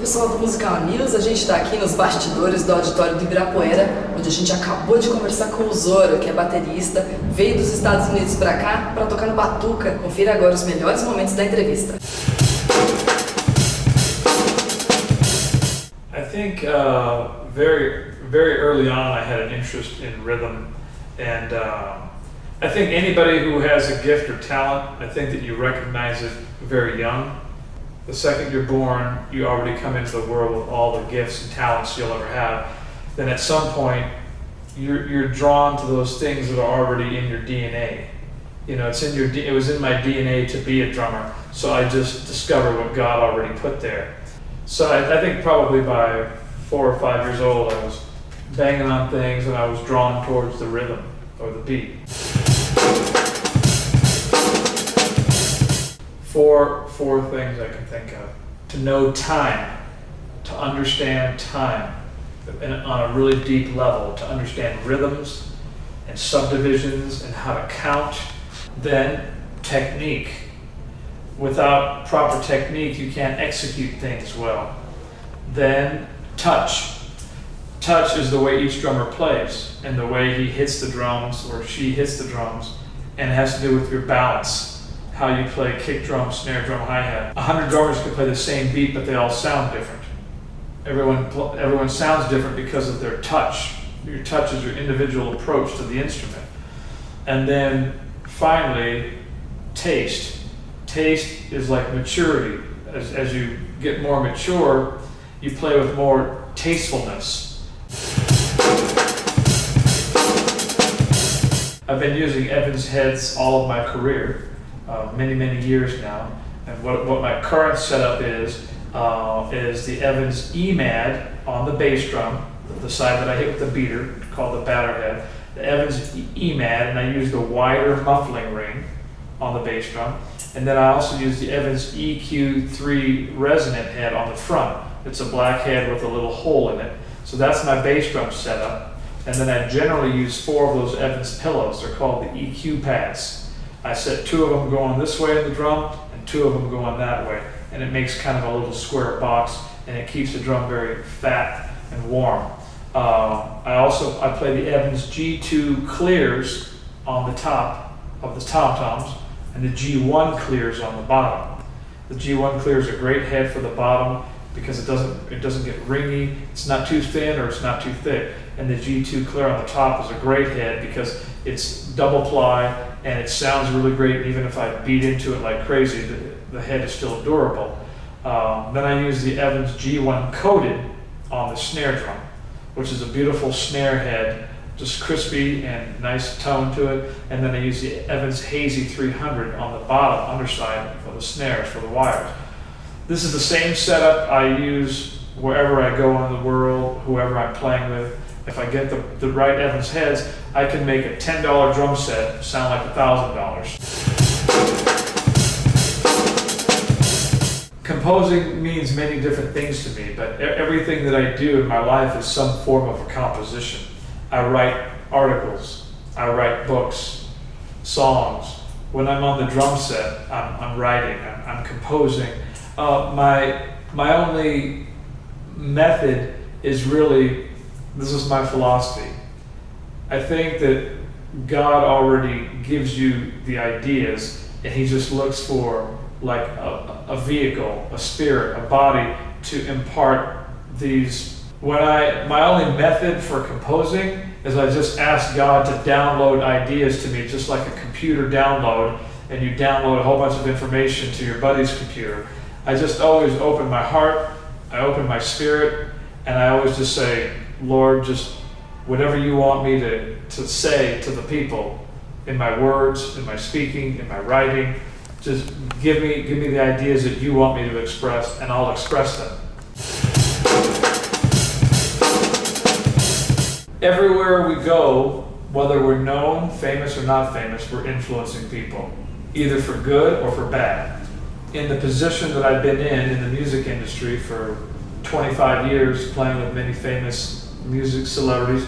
pessoal do Musical News, a gente está aqui nos bastidores do Auditório do Ibirapuera, onde a gente acabou de conversar com o Zoro, que é baterista, veio dos Estados Unidos para cá para tocar no Batuka. Confira agora os melhores momentos da entrevista. I think very early on I had an interest in rhythm, and I think anybody who has a gift or talent, I think that you recognize it very young. The second you're born, you already come into the world with all the gifts and talents you'll ever have. Then at some point, you're drawn to those things that are already in your DNA. You know, it was in my DNA to be a drummer, so I just discovered what God already put there. So I think probably by 4 or 5 years old, I was banging on things and I was drawn towards the rhythm or the beat. Four things I can think of. To know time, to understand time on a really deep level, to understand rhythms and subdivisions and how to count. Then technique. Without proper technique, you can't execute things well. Then touch. Touch is the way each drummer plays and the way he hits the drums or she hits the drums, and it has to do with your balance. How you play kick drum, snare drum, hi-hat. 100 drummers can play the same beat, but they all sound different. Everyone sounds different because of their touch. Your touch is your individual approach to the instrument. And then finally, taste. Taste is like maturity. As you get more mature, you play with more tastefulness. I've been using Evans heads all of my career. Many years now, and what my current setup is the Evans EMAD on the bass drum, the side that I hit with the beater, called the batter head, the Evans EMAD, and I use the wider muffling ring on the bass drum, and then I also use the Evans EQ3 resonant head on the front. It's a black head with a little hole in it, so that's my bass drum setup, and then I generally use 4 of those Evans pillows. They're called the EQ pads. I set 2 of them going this way in the drum and 2 of them going that way, and it makes kind of a little square box, and it keeps the drum very fat and warm. I play the Evans G2 clears on the top of the tom-toms and the G1 clears on the bottom. The G1 clear is a great head for the bottom because it doesn't get ringy, it's not too thin or it's not too thick, and the G2 clear on the top is a great head because it's double ply and it sounds really great. Even if I beat into it like crazy, the head is still durable. Then I use the Evans G1 coated on the snare drum, which is a beautiful snare head, just crispy and nice tone to it. And then I use the Evans Hazy 300 on the bottom underside for the snares, for the wires. This is the same setup I use wherever I go in the world, whoever I'm playing with. If I get the right Evans heads, I can make a $10 drum set sound like $1,000. Composing means many different things to me, but everything that I do in my life is some form of a composition. I write articles, I write books, songs. When I'm on the drum set, I'm writing, I'm composing. My only method is really, this is my philosophy. I think that God already gives you the ideas, and He just looks for like a vehicle, a spirit, a body to impart these. My only method for composing is I just ask God to download ideas to me, just like a computer download, and you download a whole bunch of information to your buddy's computer. I just always open my heart, I open my spirit, and I always just say, Lord, just whatever you want me to say to the people, in my words, in my speaking, in my writing, just give me the ideas that you want me to express, and I'll express them. Everywhere we go, whether we're known, famous or not famous, we're influencing people, either for good or for bad. In the position that I've been in the music industry for 25 years, playing with many famous music celebrities,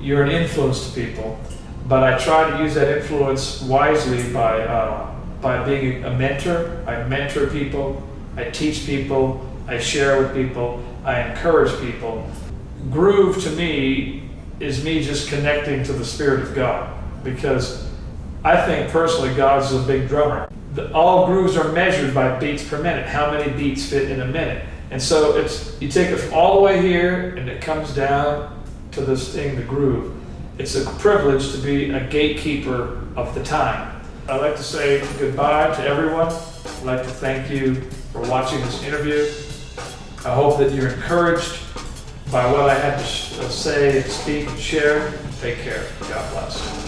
you're an influence to people. But I try to use that influence wisely by being a mentor. I mentor people, I teach people, I share with people, I encourage people. Groove to me is me just connecting to the Spirit of God, because I think personally God's a big drummer. All grooves are measured by beats per minute, how many beats fit in a minute. And so you take it from all the way here and it comes down to this thing, the groove. It's a privilege to be a gatekeeper of the time. I'd like to say goodbye to everyone. I'd like to thank you for watching this interview. I hope that you're encouraged by what I had to say, speak, and share. Take care. God bless.